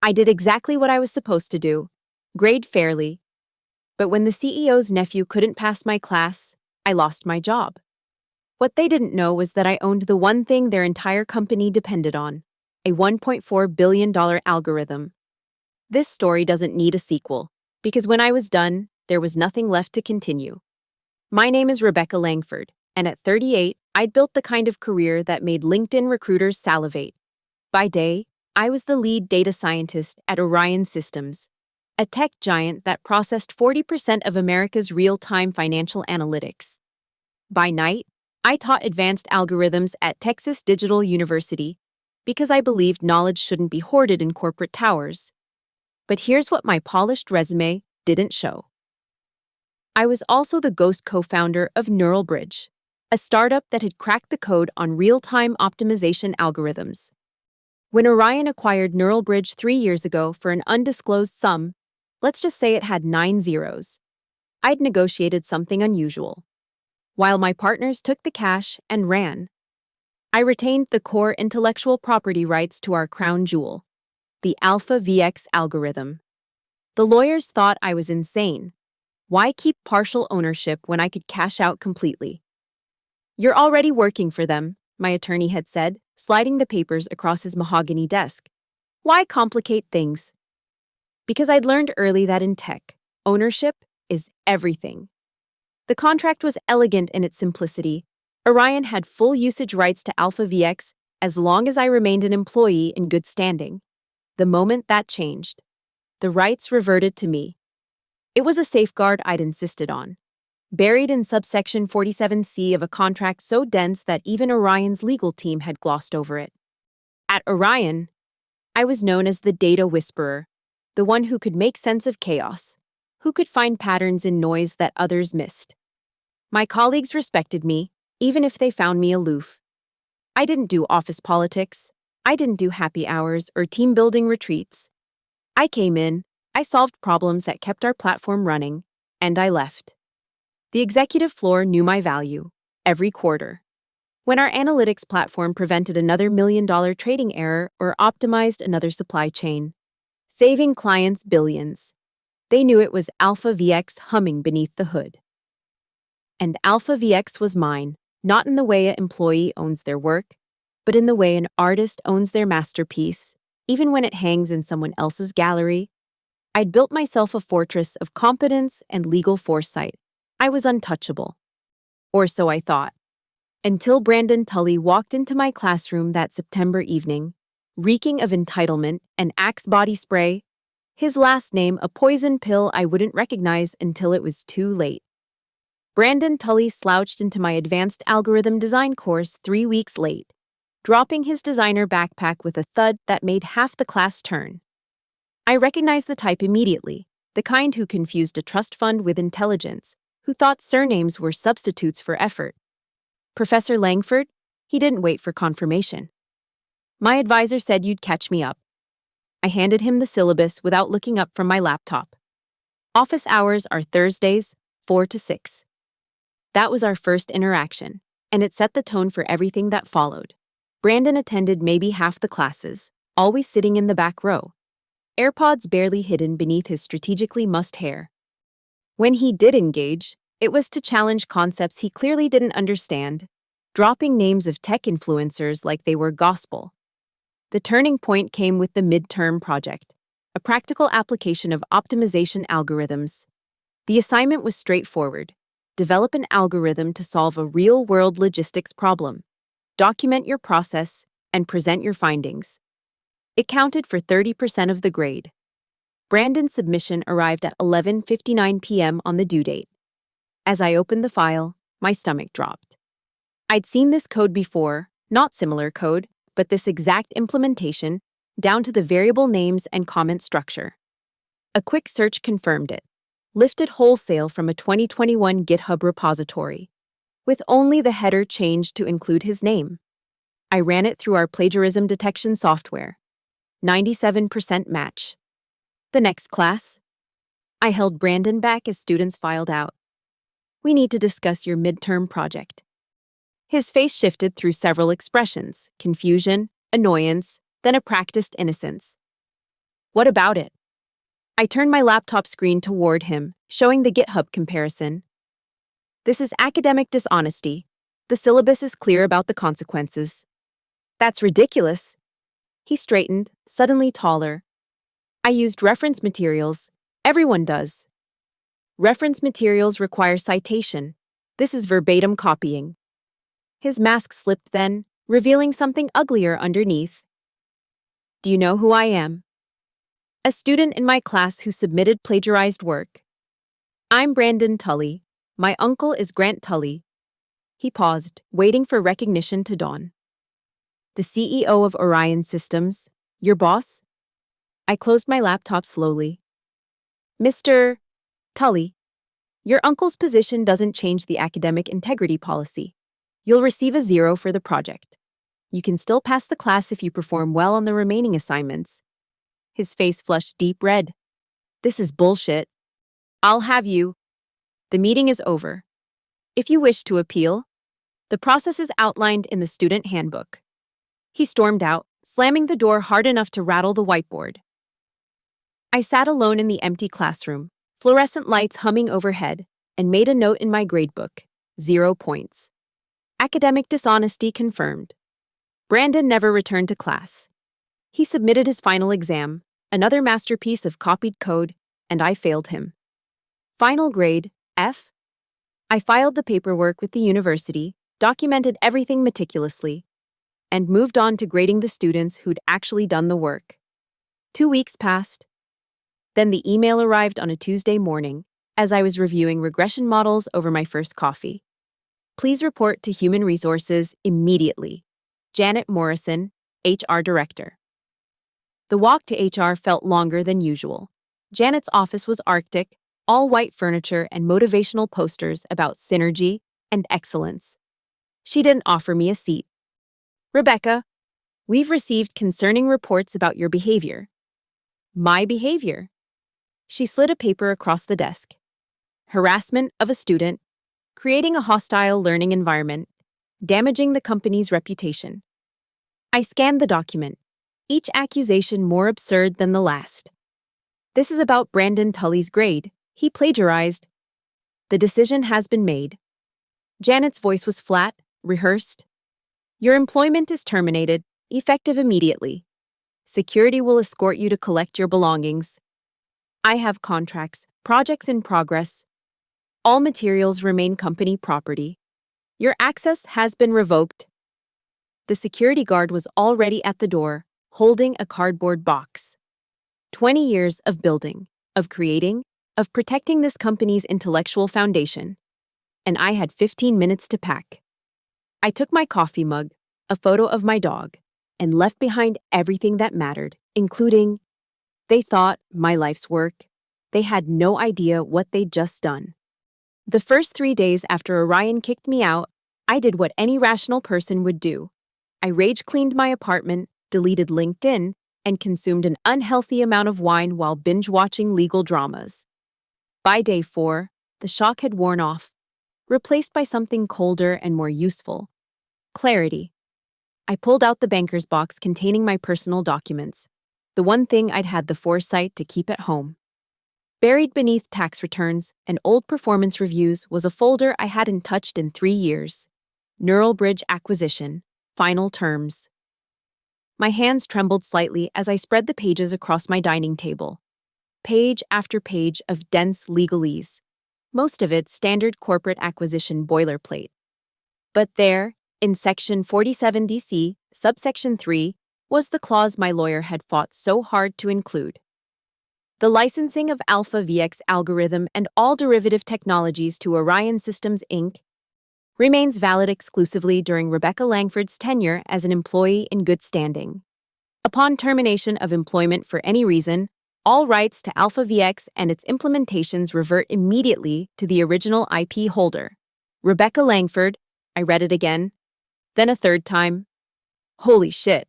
I did exactly what I was supposed to do, grade fairly. But when the CEO's nephew couldn't pass my class, I lost my job. What they didn't know was that I owned the one thing their entire company depended on, a $1.4 billion algorithm. This story doesn't need a sequel, because when I was done, there was nothing left to continue. My name is Rebecca Langford, and at 38, I'd built the kind of career that made LinkedIn recruiters salivate. By day, I was the lead data scientist at Orion Systems, a tech giant that processed 40% of America's real-time financial analytics. By night, I taught advanced algorithms at Texas Digital University because I believed knowledge shouldn't be hoarded in corporate towers. But here's what my polished resume didn't show. I was also the ghost co-founder of NeuralBridge, a startup that had cracked the code on real-time optimization algorithms. When Orion acquired NeuralBridge 3 years ago for an undisclosed sum, let's just say it had 9 zeros, I'd negotiated something unusual. While my partners took the cash and ran, I retained the core intellectual property rights to our crown jewel, the Alpha VX algorithm. The lawyers thought I was insane. Why keep partial ownership when I could cash out completely? "You're already working for them," my attorney had said, sliding the papers across his mahogany desk. "Why complicate things?" Because I'd learned early that in tech, ownership is everything. The contract was elegant in its simplicity. Orion had full usage rights to Alpha VX as long as I remained an employee in good standing. The moment that changed, the rights reverted to me. It was a safeguard I'd insisted on, buried in subsection 47C of a contract so dense that even Orion's legal team had glossed over it. At Orion, I was known as the data whisperer, the one who could make sense of chaos, who could find patterns in noise that others missed. My colleagues respected me, even if they found me aloof. I didn't do office politics. I didn't do happy hours or team-building retreats. I came in, I solved problems that kept our platform running, and I left. The executive floor knew my value, every quarter. When our analytics platform prevented another $1 million trading error or optimized another supply chain, saving clients billions, they knew it was Alpha VX humming beneath the hood. And Alpha VX was mine, not in the way an employee owns their work, but in the way an artist owns their masterpiece, even when it hangs in someone else's gallery. I'd built myself a fortress of competence and legal foresight. I was untouchable. Or so I thought. Until Brandon Tully walked into my classroom that September evening, reeking of entitlement and Axe body spray, his last name a poison pill I wouldn't recognize until it was too late. Brandon Tully slouched into my advanced algorithm design course 3 weeks late, dropping his designer backpack with a thud that made half the class turn. I recognized the type immediately, the kind who confused a trust fund with intelligence, who thought surnames were substitutes for effort. Professor Langford? He didn't wait for confirmation. "My advisor said you'd catch me up." I handed him the syllabus without looking up from my laptop. "Office hours are Thursdays, 4 to 6. That was our first interaction, and it set the tone for everything that followed. Brandon attended maybe half the classes, always sitting in the back row, AirPods barely hidden beneath his strategically mussed hair. When he did engage, it was to challenge concepts he clearly didn't understand, dropping names of tech influencers like they were gospel. The turning point came with the midterm project, a practical application of optimization algorithms. The assignment was straightforward. Develop an algorithm to solve a real-world logistics problem. Document your process and present your findings. It counted for 30% of the grade. Brandon's submission arrived at 11:59 p.m. on the due date. As I opened the file, my stomach dropped. I'd seen this code before, not similar code, but this exact implementation, down to the variable names and comment structure. A quick search confirmed it. Lifted wholesale from a 2021 GitHub repository, with only the header changed to include his name. I ran it through our plagiarism detection software. 97% match. The next class? I held Brandon back as students filed out. "We need to discuss your midterm project." His face shifted through several expressions: confusion, annoyance, then a practiced innocence. What about it? I turned my laptop screen toward him, showing the GitHub comparison. This is academic dishonesty. The syllabus is clear about the consequences. That's ridiculous. He straightened, suddenly taller. I used reference materials. Everyone does. Reference materials require citation. This is verbatim copying. His mask slipped then, revealing something uglier underneath. Do you know who I am? A student in my class who submitted plagiarized work. I'm Brandon Tully. My uncle is Grant Tully. He paused, waiting for recognition to dawn. The CEO of Orion Systems, your boss? I closed my laptop slowly. Mr. Tully, your uncle's position doesn't change the academic integrity policy. You'll receive a 0 for the project. You can still pass the class if you perform well on the remaining assignments. His face flushed deep red. This is bullshit. I'll have you. The meeting is over. If you wish to appeal, the process is outlined in the student handbook. He stormed out, slamming the door hard enough to rattle the whiteboard. I sat alone in the empty classroom, fluorescent lights humming overhead, and made a note in my gradebook, 0 points. Academic dishonesty confirmed. Brandon never returned to class. He submitted his final exam, another masterpiece of copied code, and I failed him. Final grade, F. I filed the paperwork with the university, documented everything meticulously, and moved on to grading the students who'd actually done the work. 2 weeks passed. Then the email arrived on a Tuesday morning, as I was reviewing regression models over my first coffee. Please report to Human Resources immediately. Janet Morrison, HR Director. The walk to HR felt longer than usual. Janet's office was Arctic, all-white furniture and motivational posters about synergy and excellence. She didn't offer me a seat. Rebecca, we've received concerning reports about your behavior. My behavior? She slid a paper across the desk. Harassment of a student, creating a hostile learning environment, damaging the company's reputation. I scanned the document, each accusation more absurd than the last. This is about Brandon Tully's grade. He plagiarized. The decision has been made. Janet's voice was flat, rehearsed. Your employment is terminated, effective immediately. Security will escort you to collect your belongings. I have contracts, projects in progress. All materials remain company property. Your access has been revoked. The security guard was already at the door, holding a cardboard box. 20 years of building, of creating, of protecting this company's intellectual foundation. And I had 15 minutes to pack. I took my coffee mug, a photo of my dog, and left behind everything that mattered, including, they thought, my life's work. They had no idea what they'd just done. The first 3 days after Orion kicked me out, I did what any rational person would do. I rage-cleaned my apartment, deleted LinkedIn, and consumed an unhealthy amount of wine while binge-watching legal dramas. By day 4, the shock had worn off, replaced by something colder and more useful. Clarity. I pulled out the banker's box containing my personal documents, the one thing I'd had the foresight to keep at home. Buried beneath tax returns and old performance reviews was a folder I hadn't touched in 3 years. Neural Bridge Acquisition. Final terms. My hands trembled slightly as I spread the pages across my dining table. Page after page of dense legalese, most of it standard corporate acquisition boilerplate. But there, in Section 47 DC, subsection 3, was the clause my lawyer had fought so hard to include. The licensing of Alpha VX algorithm and all derivative technologies to Orion Systems, Inc. remains valid exclusively during Rebecca Langford's tenure as an employee in good standing. Upon termination of employment for any reason, all rights to Alpha VX and its implementations revert immediately to the original IP holder. Rebecca Langford, I read it again, then a third time. Holy shit.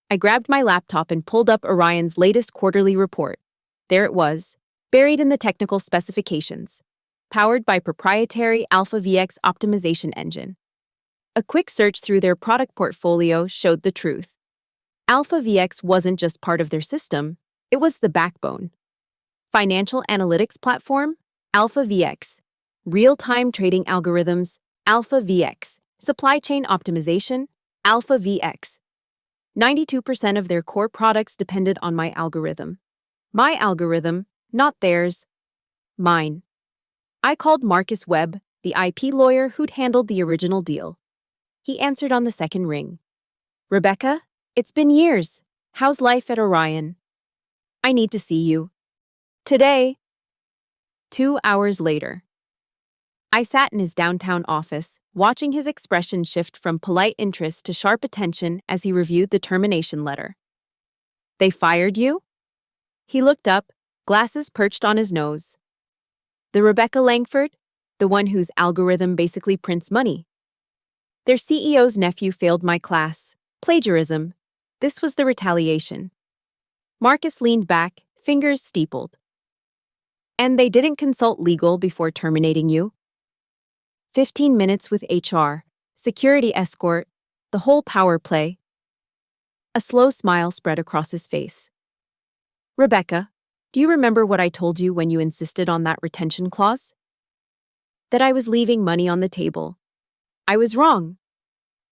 I grabbed my laptop and pulled up Orion's latest quarterly report. There it was, buried in the technical specifications. Powered by proprietary Alpha VX optimization engine. A quick search through their product portfolio showed the truth. Alpha VX wasn't just part of their system, It was the backbone. Financial analytics platform, Alpha VX. Real-time trading algorithms, Alpha VX. Supply chain optimization, Alpha VX. 92% of their core products depended on my algorithm. My algorithm, not theirs. Mine. I called Marcus Webb, the IP lawyer who'd handled the original deal. He answered on the second ring. Rebecca, it's been years. How's life at Orion? I need to see you. Today. 2 hours later. I sat in his downtown office, watching his expression shift from polite interest to sharp attention as he reviewed the termination letter. They fired you? He looked up, glasses perched on his nose. The Rebecca Langford, the one whose algorithm basically prints money. Their CEO's nephew failed my class. Plagiarism. This was the retaliation. Marcus leaned back, fingers steepled. And they didn't consult legal before terminating you? 15 minutes with HR, security escort, the whole power play. A slow smile spread across his face. Rebecca, do you remember what I told you when you insisted on that retention clause? That I was leaving money on the table. I was wrong.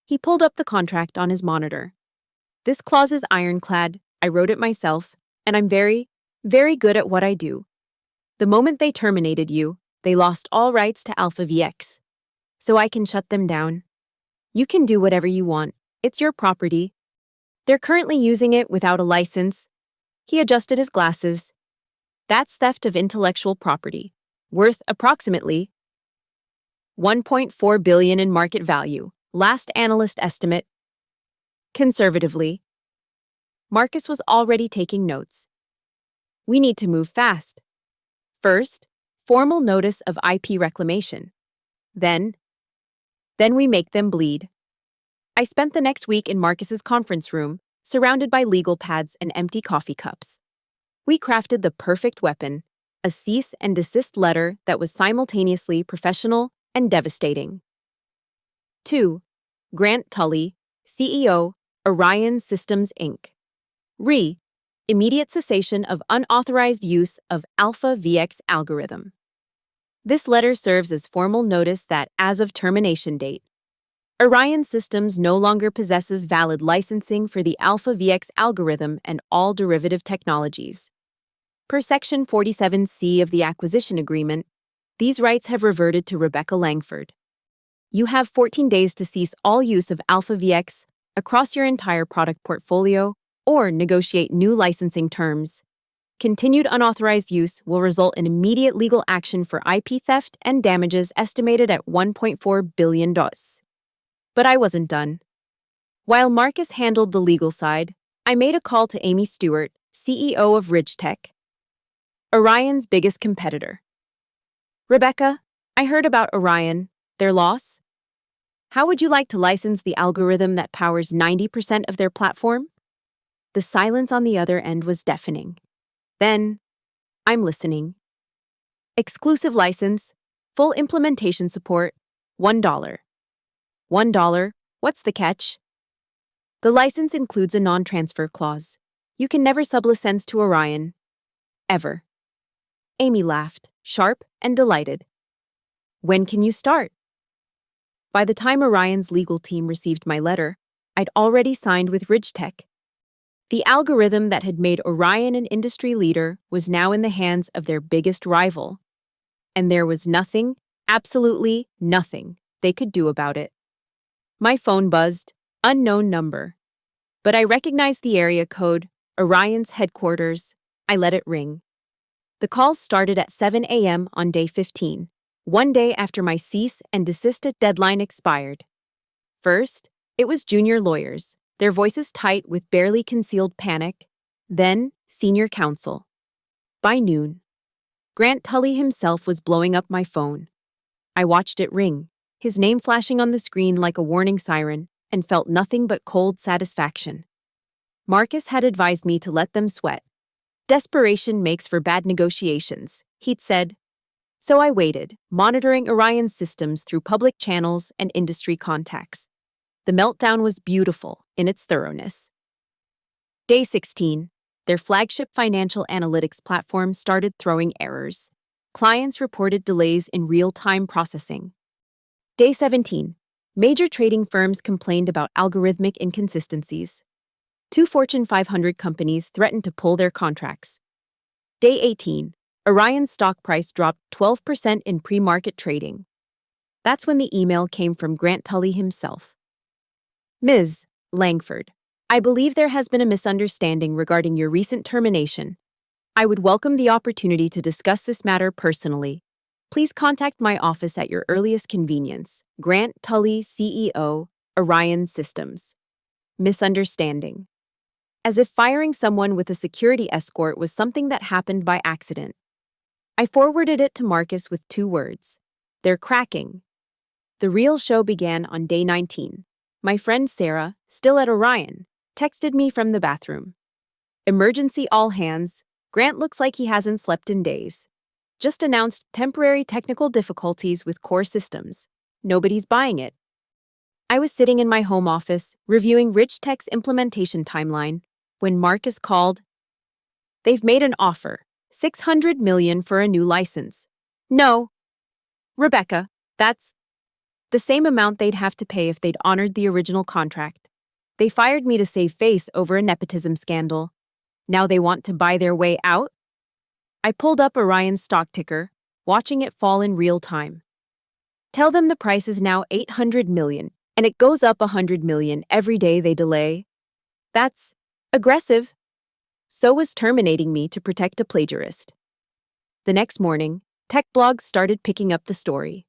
He pulled up the contract on his monitor. This clause is ironclad, I wrote it myself, and I'm very, very good at what I do. The moment they terminated you, they lost all rights to Alpha VX. So I can shut them down. You can do whatever you want. It's your property. They're currently using it without a license. He adjusted his glasses. That's theft of intellectual property, worth approximately $1.4 billion in market value, last analyst estimate. Conservatively. Marcus was already taking notes. We need to move fast. First, formal notice of IP reclamation. Then we make them bleed. I spent the next week in Marcus's conference room, surrounded by legal pads and empty coffee cups. We crafted the perfect weapon, a cease and desist letter that was simultaneously professional and devastating. 2. Grant Tully, CEO, Orion Systems, Inc. Immediate cessation of unauthorized use of Alpha VX algorithm. This letter serves as formal notice that, as of termination date, Orion Systems no longer possesses valid licensing for the Alpha VX algorithm and all derivative technologies. Per Section 47C of the Acquisition Agreement, these rights have reverted to Rebecca Langford. You have 14 days to cease all use of Alpha VX across your entire product portfolio or negotiate new licensing terms. Continued unauthorized use will result in immediate legal action for IP theft and damages estimated at $1.4 billion. But I wasn't done. While Marcus handled the legal side, I made a call to Amy Stewart, CEO of RidgeTech, Orion's biggest competitor. Rebecca, I heard about Orion, their loss. How would you like to license the algorithm that powers 90% of their platform? The silence on the other end was deafening. Then, I'm listening. Exclusive license, full implementation support, $1. $1, what's the catch? The license includes a non-transfer clause. You can never sublicense to Orion. Ever. Amy laughed, sharp and delighted. When can you start? By the time Orion's legal team received my letter, I'd already signed with RidgeTech. The algorithm that had made Orion an industry leader was now in the hands of their biggest rival. And there was nothing, absolutely nothing, they could do about it. My phone buzzed, unknown number. But I recognized the area code, Orion's headquarters. I let it ring. The call started at 7 a.m. on day 15, one day after my cease and desist deadline expired. First, it was junior lawyers, their voices tight with barely concealed panic. Then, senior counsel. By noon, Grant Tully himself was blowing up my phone. I watched it ring, his name flashing on the screen like a warning siren, and felt nothing but cold satisfaction. Marcus had advised me to let them sweat. Desperation makes for bad negotiations, he'd said. So I waited, monitoring Orion's systems through public channels and industry contacts. The meltdown was beautiful in its thoroughness. Day 16. their flagship financial analytics platform started throwing errors. Clients reported delays in real-time processing. Day 17. Major trading firms complained about algorithmic inconsistencies. 2 Fortune 500 companies threatened to pull their contracts. Day 18. Orion's stock price dropped 12% in pre-market trading. That's when the email came from Grant Tully himself. Ms. Langford, I believe there has been a misunderstanding regarding your recent termination. I would welcome the opportunity to discuss this matter personally. Please contact my office at your earliest convenience. Grant Tully, CEO, Orion Systems. Misunderstanding. As if firing someone with a security escort was something that happened by accident. I forwarded it to Marcus with 2 words. They're cracking. The real show began on day 19. My friend Sarah, still at Orion, texted me from the bathroom. Emergency all hands. Grant looks like he hasn't slept in days. Just announced temporary technical difficulties with core systems. Nobody's buying it. I was sitting in my home office, reviewing Rich Tech's implementation timeline, when Marcus called. They've made an offer, $600 million for a new license. No. Rebecca, that's the same amount they'd have to pay if they'd honored the original contract. They fired me to save face over a nepotism scandal. Now they want to buy their way out? I pulled up Orion's stock ticker, watching it fall in real time. Tell them the price is now $800 million, and it goes up $100 million every day they delay. That's aggressive. So was terminating me to protect a plagiarist. The next morning, tech blogs started picking up the story.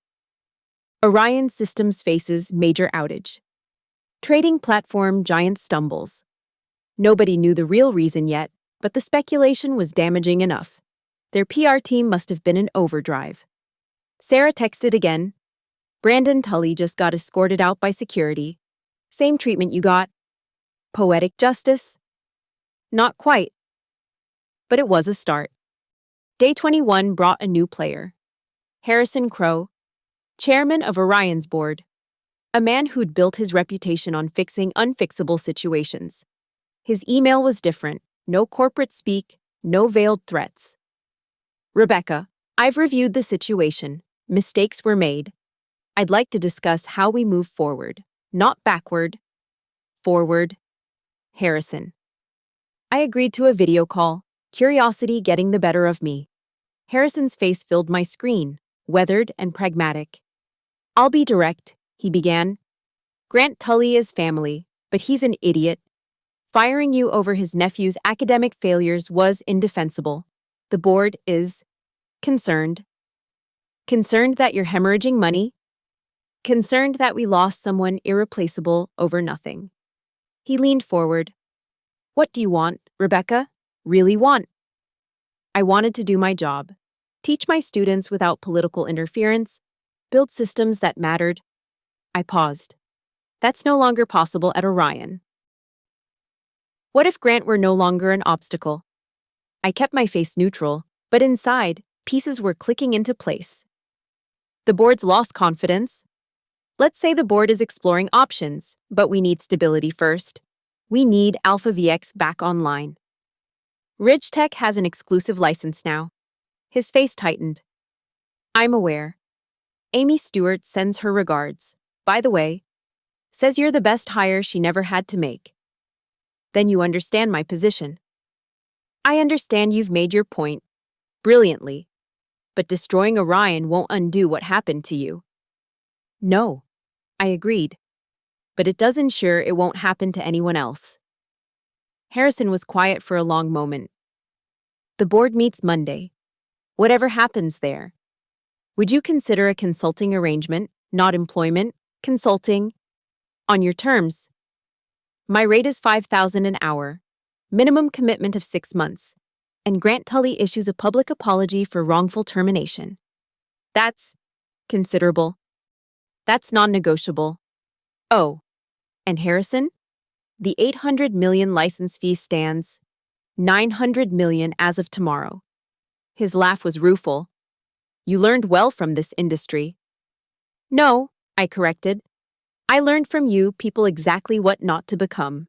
Orion Systems faces major outage. Trading platform giant stumbles. Nobody knew the real reason yet, but the speculation was damaging enough. Their PR team must have been in overdrive. Sarah texted again. Brandon Tully just got escorted out by security. Same treatment you got. Poetic justice? Not quite. But it was a start. Day 21 brought a new player. Harrison Crowe, chairman of Orion's board. A man who'd built his reputation on fixing unfixable situations. His email was different. No corporate speak, no veiled threats. Rebecca, I've reviewed the situation. Mistakes were made. I'd like to discuss how we move forward, not backward. Forward. Harrison. I agreed to a video call, curiosity getting the better of me. Harrison's face filled my screen, weathered and pragmatic. I'll be direct, he began. Grant Tully is family, but he's an idiot. Firing you over his nephew's academic failures was indefensible. The board is concerned. Concerned that you're hemorrhaging money? Concerned that we lost someone irreplaceable over nothing. He leaned forward. What do you want, Rebecca? Really want? I wanted to do my job. Teach my students without political interference. Build systems that mattered. I paused. That's no longer possible at Orion. What if Grant were no longer an obstacle? I kept my face neutral, but inside, pieces were clicking into place. The board's lost confidence. Let's say the board is exploring options, but we need stability first. We need Alpha VX back online. Ridge Tech has an exclusive license now. His face tightened. I'm aware. Amy Stewart sends her regards. By the way, says you're the best hire she never had to make. Then you understand my position. I understand you've made your point. Brilliantly. But destroying Orion won't undo what happened to you. No, I agreed. But it does ensure it won't happen to anyone else. Harrison was quiet for a long moment. The board meets Monday. Whatever happens there. Would you consider a consulting arrangement, not employment, consulting, on your terms? My rate is $5,000 an hour, minimum commitment of 6 months, and Grant Tully issues a public apology for wrongful termination. That's considerable. That's non-negotiable. Oh, and Harrison? The $800 million license fee stands. $900 million as of tomorrow. His laugh was rueful. You learned well from this industry. No, I corrected. I learned from you people exactly what not to become.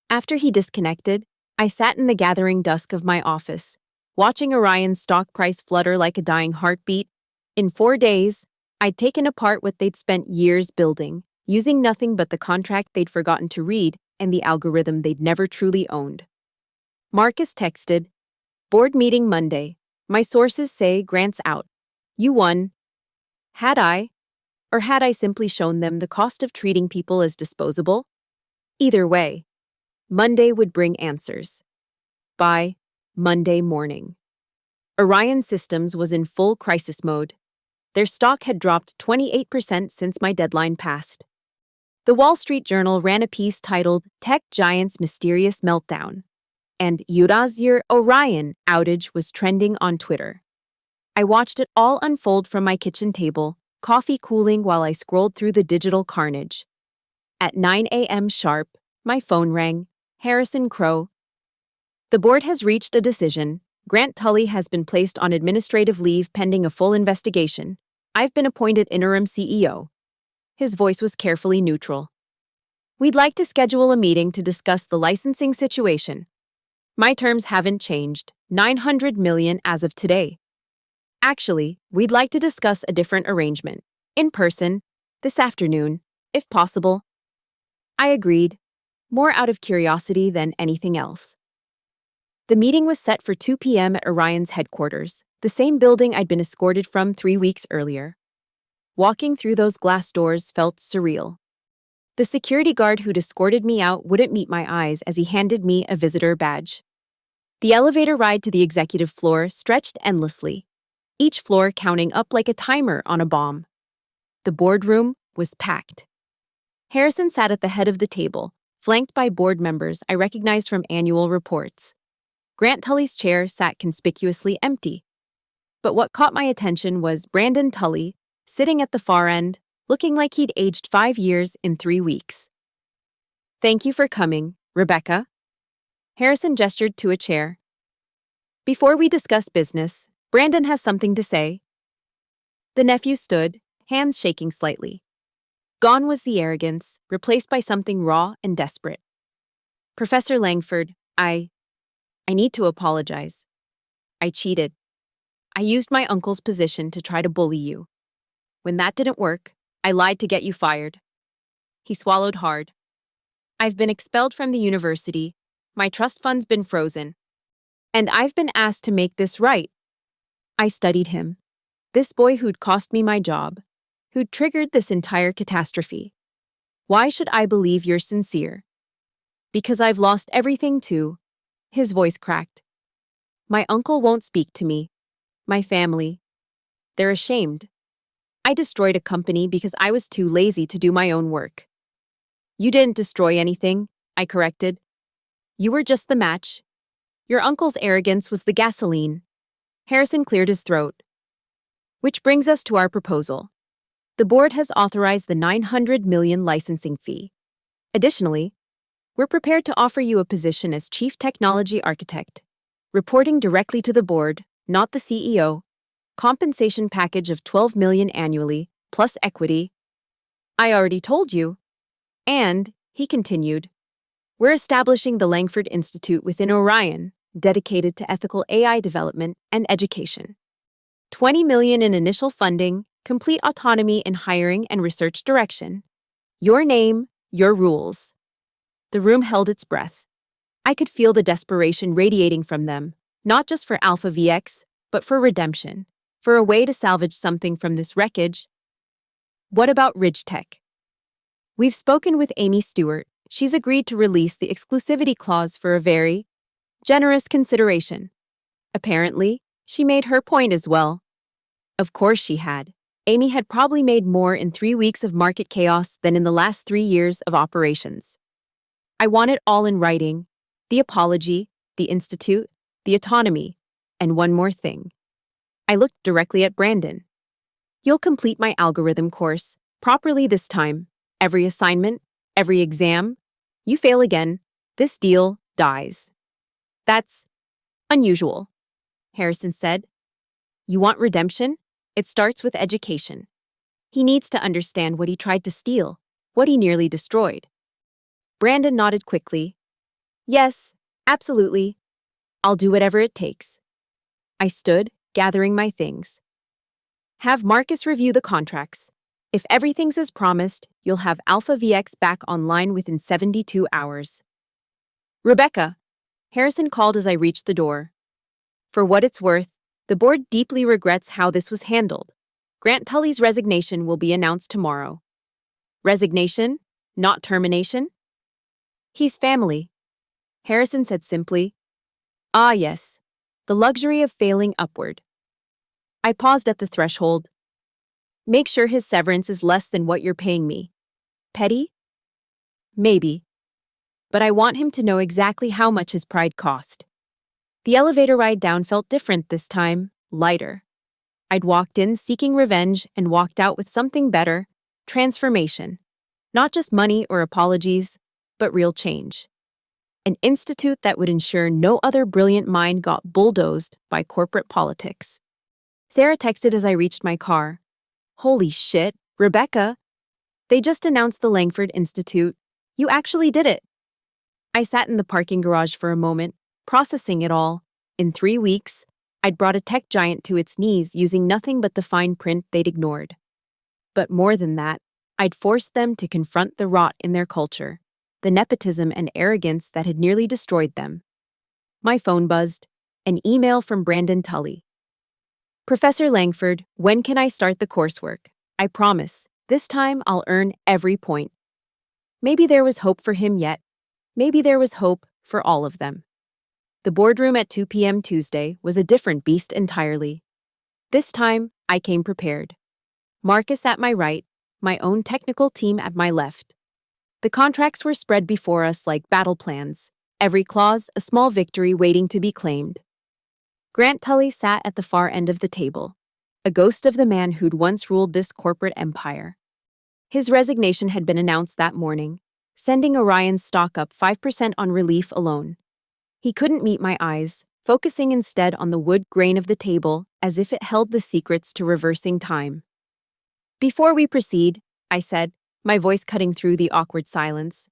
After he disconnected, I sat in the gathering dusk of my office, watching Orion's stock price flutter like a dying heartbeat. In 4 days, I'd taken apart what they'd spent years building, using nothing but the contract they'd forgotten to read and the algorithm they'd never truly owned. Marcus texted, "Board meeting Monday. My sources say grants out. You won." Had I? Or had I simply shown them the cost of treating people as disposable? Either way, Monday would bring answers. By Monday morning, Orion Systems was in full crisis mode. Their stock had dropped 28% since my deadline passed. The Wall Street Journal ran a piece titled "Tech Giant's Mysterious Meltdown," and Eurazir Orion outage was trending on Twitter. I watched it all unfold from my kitchen table, coffee cooling while I scrolled through the digital carnage. At 9 a.m. sharp, my phone rang. Harrison Crow. "The board has reached a decision. Grant Tully has been placed on administrative leave pending a full investigation. I've been appointed interim CEO. His voice was carefully neutral. "We'd like to schedule a meeting to discuss the licensing situation. My terms haven't changed, 900 million as of today. Actually, we'd like to discuss a different arrangement, in person, this afternoon, if possible." I agreed, more out of curiosity than anything else. The meeting was set for 2 p.m. at Orion's headquarters, the same building I'd been escorted from 3 weeks earlier. Walking through those glass doors felt surreal. The security guard who'd escorted me out wouldn't meet my eyes as he handed me a visitor badge. The elevator ride to the executive floor stretched endlessly, each floor counting up like a timer on a bomb. The boardroom was packed. Harrison sat at the head of the table, flanked by board members I recognized from annual reports. Grant Tully's chair sat conspicuously empty. But what caught my attention was Brandon Tully, sitting at the far end, looking like he'd aged 5 years in 3 weeks. "Thank you for coming, Rebecca." Harrison gestured to a chair. "Before we discuss business, Brandon has something to say." The nephew stood, hands shaking slightly. Gone was the arrogance, replaced by something raw and desperate. "Professor Langford, I need to apologize. I cheated. I used my uncle's position to try to bully you. When that didn't work, I lied to get you fired." He swallowed hard. "I've been expelled from the university, my trust fund's been frozen, and I've been asked to make this right." I studied him. This boy who'd cost me my job, who'd triggered this entire catastrophe. "Why should I believe you're sincere?" "Because I've lost everything too." His voice cracked. "My uncle won't speak to me. My family. They're ashamed. I destroyed a company because I was too lazy to do my own work." "You didn't destroy anything," I corrected. "You were just the match. Your uncle's arrogance was the gasoline." Harrison cleared his throat. "Which brings us to our proposal. The board has authorized the 900 million licensing fee. Additionally, we're prepared to offer you a position as Chief Technology Architect, reporting directly to the board, not the CEO, compensation package of 12 million annually, plus equity." "I already told you." "And," he continued, "we're establishing the Langford Institute within Orion, dedicated to ethical AI development and education. 20 million in initial funding, complete autonomy in hiring and research direction. Your name, your rules." The room held its breath. I could feel the desperation radiating from them, not just for Alpha VX, but for redemption, for a way to salvage something from this wreckage. "What about Ridge Tech?" "We've spoken with Amy Stewart. She's agreed to release the exclusivity clause for a very generous consideration." Apparently, she made her point as well. Of course she had. Amy had probably made more in 3 weeks of market chaos than in the last 3 years of operations. I want it all in writing: the apology, the institute, the autonomy, and one more thing. I looked directly at Brandon. "You'll complete my algorithm course, properly this time. Every assignment, every exam. You fail again, this deal dies." "That's unusual," Harrison said. "You want redemption? It starts with education. He needs to understand what he tried to steal, what he nearly destroyed." Brandon nodded quickly. "Yes, Absolutely. I'll do whatever it takes. I stood, gathering my things. Have Marcus review the contracts. If everything's as promised, you'll have Alpha VX back online within 72 hours. Rebecca, Harrison called as I reached the door. For what it's worth, the board deeply regrets how this was handled. Grant Tully's resignation will be announced tomorrow. Resignation, not termination? He's family. Harrison said simply. Ah, yes. The luxury of failing upward. I paused at the threshold. Make sure his severance is less than what you're paying me. Petty? Maybe. But I want him to know exactly how much his pride cost. The elevator ride down felt different this time, lighter. I'd walked in seeking revenge and walked out with something better, transformation. Not just money or apologies, but real change. An institute that would ensure no other brilliant mind got bulldozed by corporate politics. Sarah texted as I reached my car. Holy shit, Rebecca. They just announced the Langford Institute. You actually did it. I sat in the parking garage for a moment, processing it all. In 3 weeks, I'd brought a tech giant to its knees using nothing but the fine print they'd ignored. But more than that, I'd forced them to confront the rot in their culture, the nepotism and arrogance that had nearly destroyed them. My phone buzzed, an email from Brandon Tully. Professor Langford, when can I start the coursework? I promise, this time I'll earn every point. Maybe there was hope for him yet. Maybe there was hope for all of them. The boardroom at 2 p.m. Tuesday was a different beast entirely. This time, I came prepared. Marcus at my right, my own technical team at my left. The contracts were spread before us like battle plans, every clause a small victory waiting to be claimed. Grant Tully sat at the far end of the table, a ghost of the man who'd once ruled this corporate empire. His resignation had been announced that morning, sending Orion's stock up 5% on relief alone. He couldn't meet my eyes, focusing instead on the wood grain of the table as if it held the secrets to reversing time. Before we proceed, I said, my voice cutting through the awkward silence,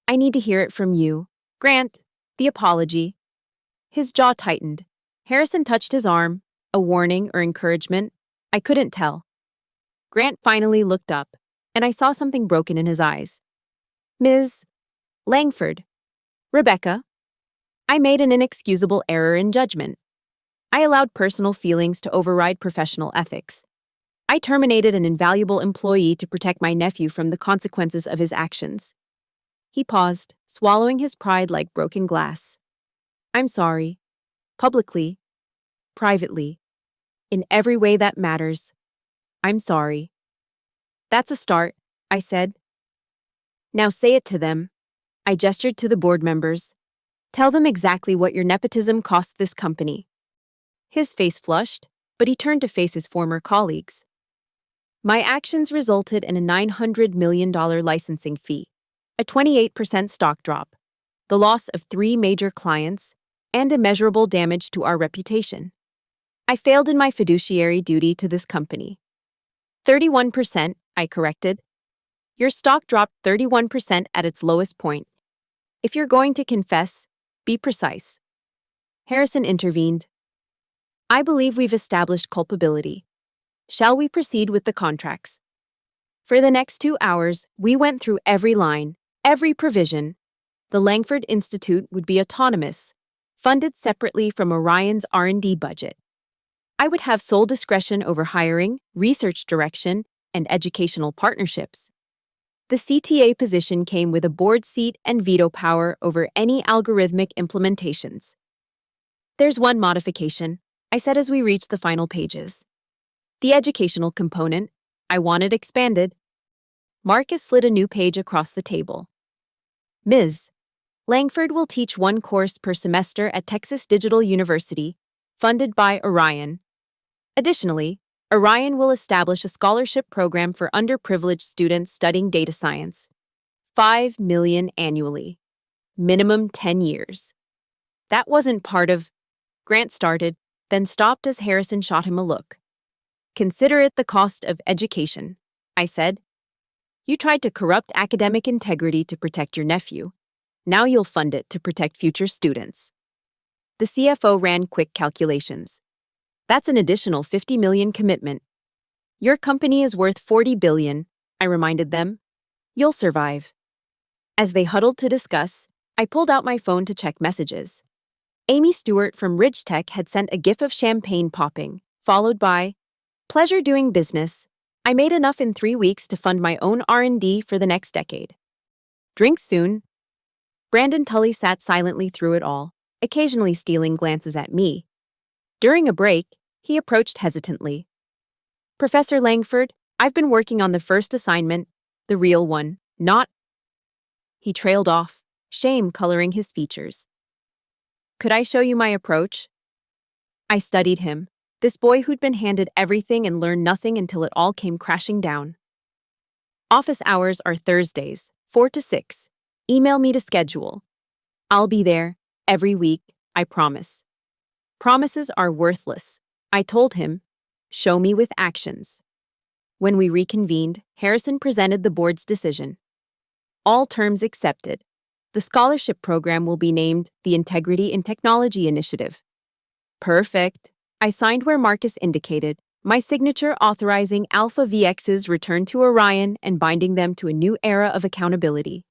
I need to hear it from you. Grant, the apology. His jaw tightened. Harrison touched his arm, a warning or encouragement. I couldn't tell. Grant finally looked up, and I saw something broken in his eyes. Ms. Langford. Rebecca. I made an inexcusable error in judgment. I allowed personal feelings to override professional ethics. I terminated an invaluable employee to protect my nephew from the consequences of his actions. He paused, swallowing his pride like broken glass. I'm sorry. Publicly. Privately. In every way that matters. I'm sorry. That's a start, I said. Now say it to them. I gestured to the board members. Tell them exactly what your nepotism cost this company. His face flushed, but he turned to face his former colleagues. My actions resulted in a $900 million licensing fee, a 28% stock drop, the loss of 3 major clients, and immeasurable damage to our reputation. I failed in my fiduciary duty to this company. 31%, I corrected. Your stock dropped 31% at its lowest point. If you're going to confess, be precise. Harrison intervened. I believe we've established culpability. Shall we proceed with the contracts? For the next 2 hours, we went through every line, every provision. The Langford Institute would be autonomous, funded separately from Orion's R&D budget. I would have sole discretion over hiring, research direction, and educational partnerships. The CTA position came with a board seat and veto power over any algorithmic implementations. There's one modification, I said as we reached the final pages. The educational component, I wanted expanded. Marcus slid a new page across the table. Ms. Langford will teach 1 course per semester at Texas Digital University, funded by Orion. Additionally, Orion will establish a scholarship program for underprivileged students studying data science. $5 million annually. Minimum 10 years. That wasn't part of... Grant started, then stopped as Harrison shot him a look. Consider it the cost of education, I said. You tried to corrupt academic integrity to protect your nephew. Now you'll fund it to protect future students. The CFO ran quick calculations. That's an additional 50 million commitment. Your company is worth 40 billion, I reminded them. You'll survive. As they huddled to discuss, I pulled out my phone to check messages. Amy Stewart from Ridge Tech had sent a gif of champagne popping, followed by, "Pleasure doing business. I made enough in 3 weeks to fund my own R&D for the next decade. Drink soon." Brandon Tully sat silently through it all, occasionally stealing glances at me. During a break, he approached hesitantly. "Professor Langford, I've been working on the first assignment, the real one, not—" He trailed off, shame coloring his features. "Could I show you my approach?" I studied him, this boy who'd been handed everything and learned nothing until it all came crashing down. "Office hours are Thursdays, 4 to 6. Email me to schedule. I'll be there, every week, I promise." Promises are worthless, I told him. Show me with actions. When we reconvened, Harrison presented the board's decision. All terms accepted. The scholarship program will be named the Integrity in Technology Initiative. Perfect. I signed where Marcus indicated, my signature authorizing Alpha VX's return to Orion and binding them to a new era of accountability.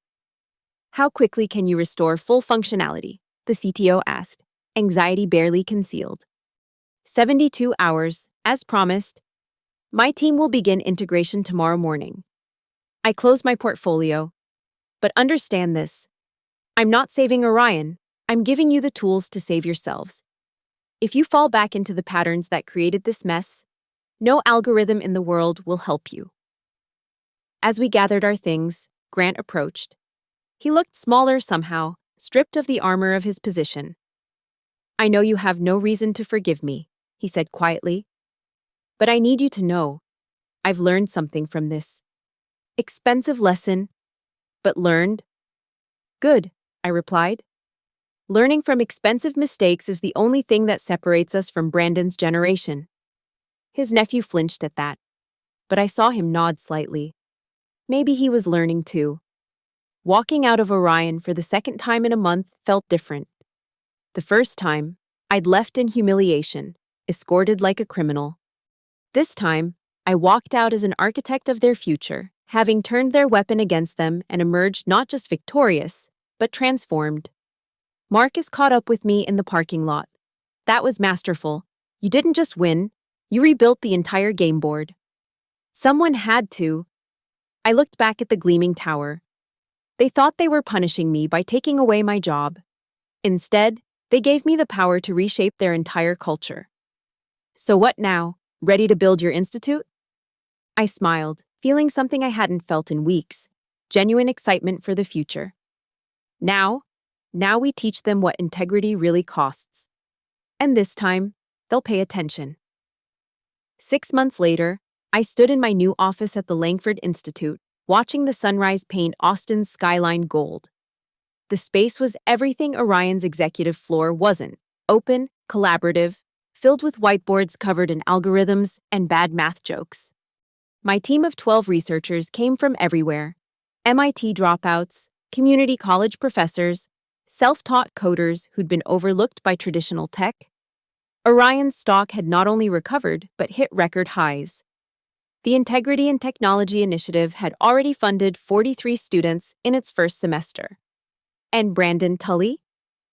"How quickly can you restore full functionality?" the CTO asked, anxiety barely concealed. 72 hours, as promised. My team will begin integration tomorrow morning. I close my portfolio. But understand this. I'm not saving Orion. I'm giving you the tools to save yourselves. If you fall back into the patterns that created this mess, no algorithm in the world will help you. As we gathered our things, Grant approached. He looked smaller somehow, stripped of the armor of his position. "I know you have no reason to forgive me," he said quietly. "But I need you to know, I've learned something from this. Expensive lesson, but learned." "Good," I replied. Learning from expensive mistakes is the only thing that separates us from Brandon's generation. His nephew flinched at that, but I saw him nod slightly. Maybe he was learning too. Walking out of Orion for the second time in a month felt different. The first time, I'd left in humiliation, escorted like a criminal. This time, I walked out as an architect of their future, having turned their weapon against them and emerged not just victorious, but transformed. Marcus caught up with me in the parking lot. "That was masterful. You didn't just win, you rebuilt the entire game board." Someone had to. I looked back at the gleaming tower. They thought they were punishing me by taking away my job. Instead, they gave me the power to reshape their entire culture. "So what now? Ready to build your institute?" I smiled, feeling something I hadn't felt in weeks, genuine excitement for the future. Now we teach them what integrity really costs. And this time, they'll pay attention. 6 months later, I stood in my new office at the Langford Institute, watching the sunrise paint Austin's skyline gold. The space was everything Orion's executive floor wasn't: open, collaborative, filled with whiteboards covered in algorithms and bad math jokes. My team of 12 researchers came from everywhere: MIT dropouts, community college professors, self-taught coders who'd been overlooked by traditional tech. Orion's stock had not only recovered, but hit record highs. The Integrity in Technology Initiative had already funded 43 students in its first semester. And Brandon Tully?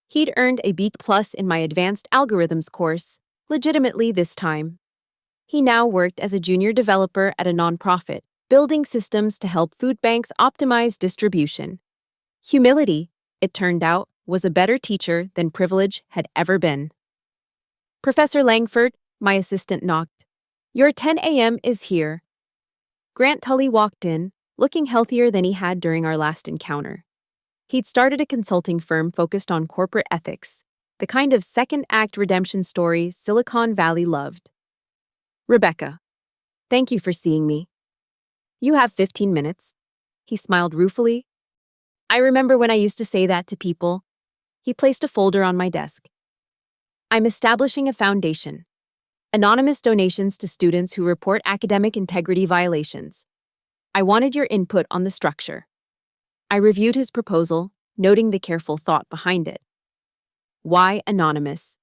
He'd earned a B+ in my advanced algorithms course, legitimately this time. He now worked as a junior developer at a nonprofit, building systems to help food banks optimize distribution. Humility, it turned out, was a better teacher than privilege had ever been. "Professor Langford," my assistant knocked. "Your 10 a.m. is here." Grant Tully walked in, looking healthier than he had during our last encounter. He'd started a consulting firm focused on corporate ethics, the kind of second-act redemption story Silicon Valley loved. "Rebecca, thank you for seeing me. You have 15 minutes. He smiled ruefully. "I remember when I used to say that to people." He placed a folder on my desk. "I'm establishing a foundation. Anonymous donations to students who report academic integrity violations. I wanted your input on the structure." I reviewed his proposal, noting the careful thought behind it. Why anonymous?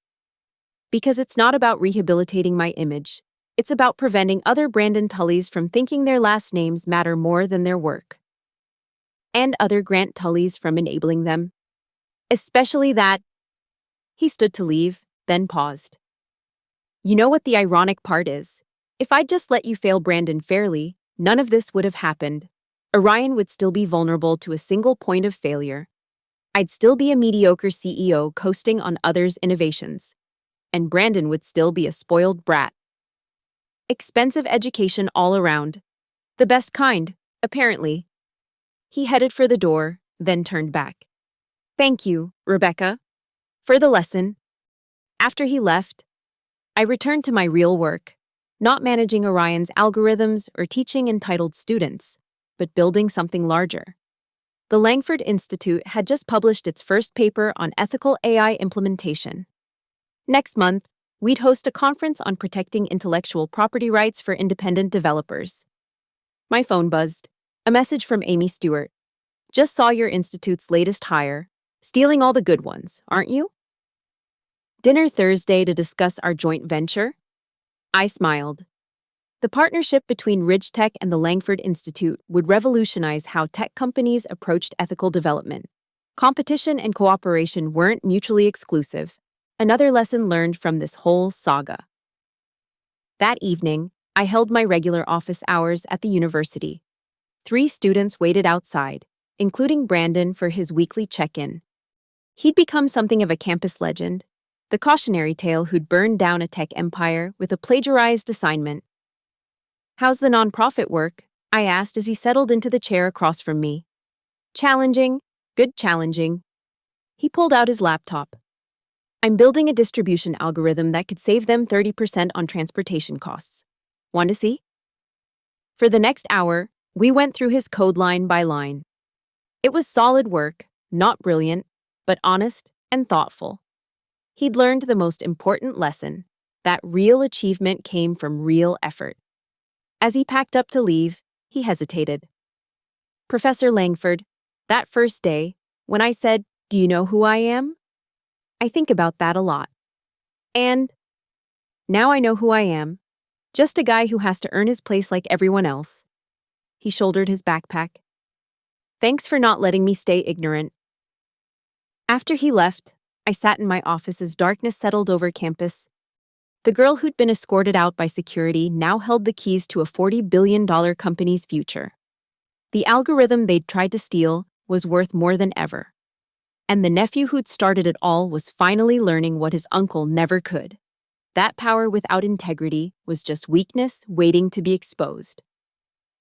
Because it's not about rehabilitating my image. It's about preventing other Brandon Tullys from thinking their last names matter more than their work. And other Grant Tullys from enabling them. Especially that. He stood to leave, then paused. You know what the ironic part is? If I'd just let you fail Brandon fairly, none of this would have happened. Orion would still be vulnerable to a single point of failure. I'd still be a mediocre CEO coasting on others' innovations. And Brandon would still be a spoiled brat. Expensive education all around. The best kind, apparently. He headed for the door, then turned back. Thank you, Rebecca, for the lesson. After he left, I returned to my real work, not managing Orion's algorithms or teaching entitled students, but building something larger. The Langford Institute had just published its first paper on ethical AI implementation. Next month, we'd host a conference on protecting intellectual property rights for independent developers. My phone buzzed. A message from Amy Stewart. Just saw your institute's latest hire. Stealing all the good ones, aren't you? Dinner Thursday to discuss our joint venture? I smiled. The partnership between Ridge Tech and the Langford Institute would revolutionize how tech companies approached ethical development. Competition and cooperation weren't mutually exclusive. Another lesson learned from this whole saga. That evening, I held my regular office hours at the university. 3 students waited outside, including Brandon for his weekly check-in. He'd become something of a campus legend, the cautionary tale who'd burned down a tech empire with a plagiarized assignment. How's the nonprofit work? I asked as he settled into the chair across from me. Challenging, good challenging. He pulled out his laptop. I'm building a distribution algorithm that could save them 30% on transportation costs. Want to see? For the next hour, we went through his code line by line. It was solid work, not brilliant, but honest and thoughtful. He'd learned the most important lesson, that real achievement came from real effort. As he packed up to leave, he hesitated. Professor Langford, that first day, when I said, "Do you know who I am?" I think about that a lot. And now I know who I am. Just a guy who has to earn his place like everyone else. He shouldered his backpack. Thanks for not letting me stay ignorant. After he left, I sat in my office as darkness settled over campus. The girl who'd been escorted out by security now held the keys to a $40 billion company's future. The algorithm they'd tried to steal was worth more than ever. And the nephew who'd started it all was finally learning what his uncle never could. That power without integrity was just weakness waiting to be exposed.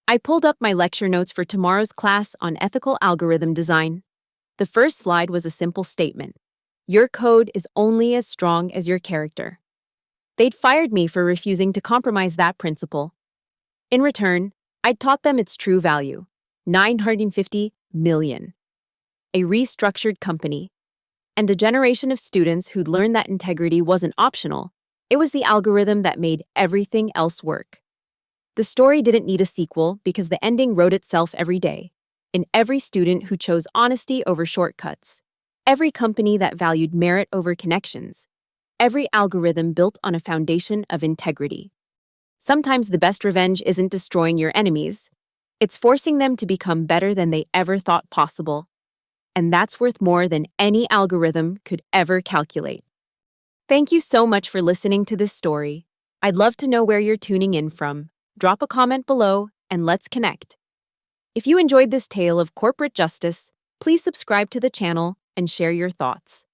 I pulled up my lecture notes for tomorrow's class on ethical algorithm design. The first slide was a simple statement. Your code is only as strong as your character. They'd fired me for refusing to compromise that principle. In return, I'd taught them its true value, $950 million. A restructured company, and a generation of students who'd learned that integrity wasn't optional. It was the algorithm that made everything else work. The story didn't need a sequel because the ending wrote itself every day, in every student who chose honesty over shortcuts, every company that valued merit over connections, every algorithm built on a foundation of integrity. Sometimes the best revenge isn't destroying your enemies, it's forcing them to become better than they ever thought possible. And that's worth more than any algorithm could ever calculate. Thank you so much for listening to this story. I'd love to know where you're tuning in from. Drop a comment below and let's connect. If you enjoyed this tale of corporate justice, please subscribe to the channel and share your thoughts.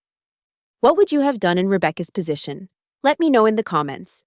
What would you have done in Rebecca's position? Let me know in the comments.